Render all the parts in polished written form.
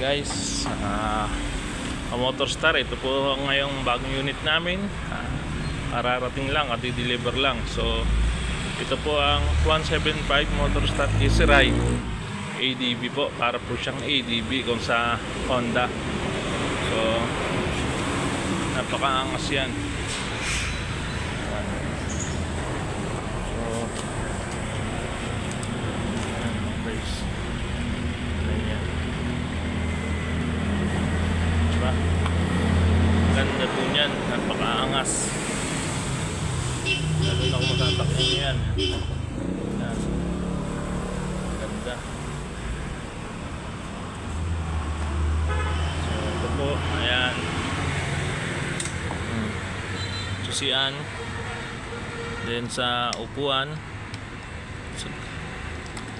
Guys, Motorstar, ito po ngayong bagong unit namin. Kararating lang at i-deliver lang. So ito po ang 175 Motorstar Easy Ride ADB po. Para po siyang ADB kung sa Honda. So napakaangas yan. Ganda po niyan, napakaangas. Lalo na kung matatakbo niyan. Ganda. So ito po, ayan. Susian. Then sa upuan,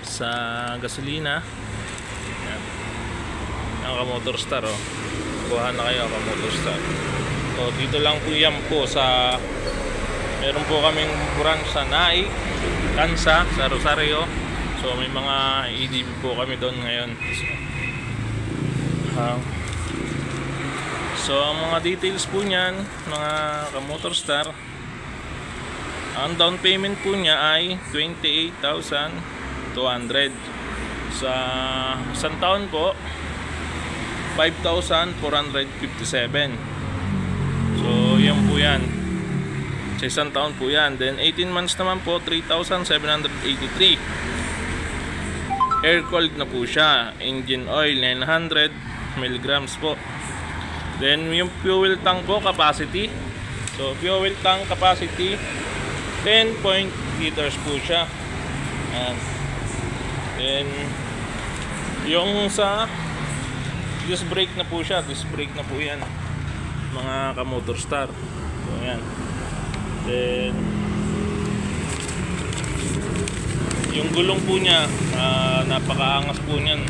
sa gasolina. Ayan. Ang ka-Motorstar, oh. Kuha na kayo ka-Motorstar. So dito lang po yan po sa, meron po kaming branch sa Naik, Kansa, sa Rosario. So may mga EDB po kami doon ngayon. So ang mga details po niyan, mga ka-Motorstar, ang down payment po niya ay 28,200. Sa isang taon po 5,457. So yan po yan, sa isang taon po yan. Then 18 months naman po 3,783. Air cooled na po siya. Engine oil 900 milligrams po. Then yung fuel tank po capacity, so fuel tank capacity 10 liters po siya. And then yung sa disc brake na po siya, disc brake na po yan mga ka-Motorstar. So yan. Then yung gulong po niya, napakaangas po niyan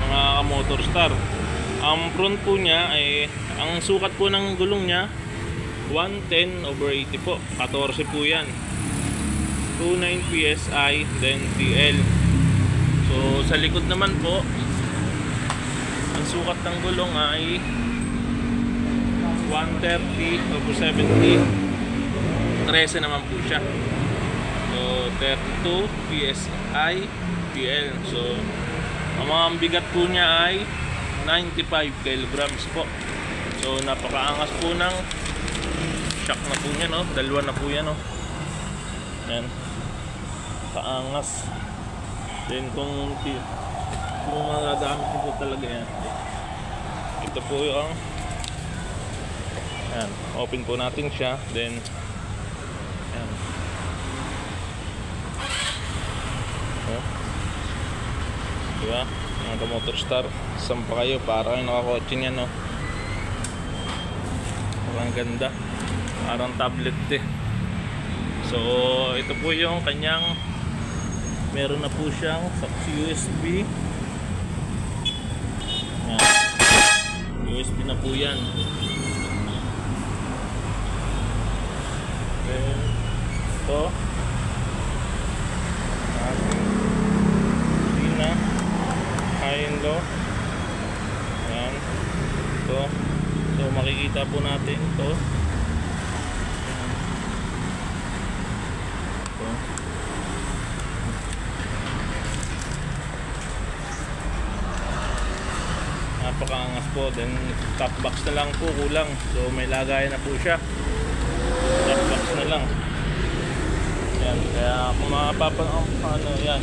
mga ka-Motorstar. Ang front po niya ay, ang sukat po ng gulong niya 110/80 po, 14 po yan, 29 PSI, then TL. So sa likod naman po, ang sukat ng gulong ay 130/70, 13 naman po siya. So 32 PSI TL. So ang mga bigat po niya ay 95 kilograms po. So napakaangas po ng shock na po niya, no? Dalawa na po yan, no? Yan, paangas. Then kung magagamit niyo po talaga yan, ito po yung yan, open po natin siya. Then yan, diba mga ka-Motorstar, saan pa kayo, para kayo nakakotse niyan, no? Parang ganda, parang tablet eh. So ito po yung kanyang, meron na po siyang USB. Yan. USB na po yan. Then ito Sina high and low. Yan. Ito. So makikita po natin ito. Napakaangas po. Then top box na lang po kulang. So may lagayan na po siya. Top box na lang. Yan. Kaya kung ano yan,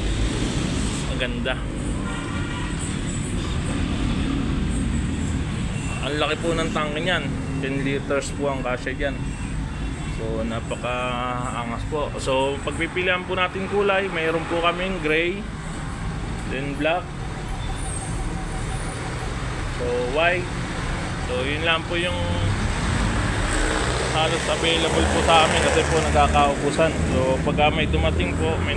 ang ganda. Ang laki po ng tangke niyan. 10 liters po ang kasya dyan. So napakaangas po. So pagpipilian po natin kulay, mayroon po kaming gray, then black, so white. So yun lang po yung halos available po sa amin, kasi po nagkakaubusan. So pagka may dumating po, may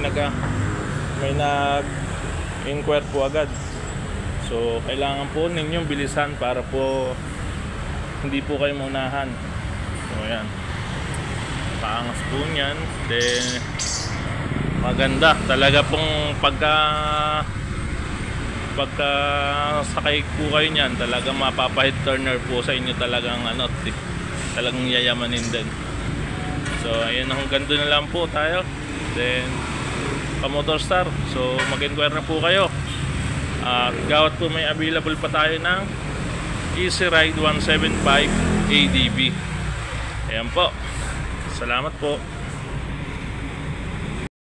nag-inquire po agad. So kailangan po ninyong bilisan para po hindi po kayo maunahan. So yan, paangas po niyan. Then maganda talaga pong pagka pagka sakay po kayo niyan, talagang mapapa-head turner po sa inyo, talagang talagang yayamanin din. So ayun, hanggang doon na lang po tayo. Then Motorstar, so mag-inquire na po kayo. Gawat po may available pa tayo ng Easy Ride 175 ADB. Ayan po, salamat po.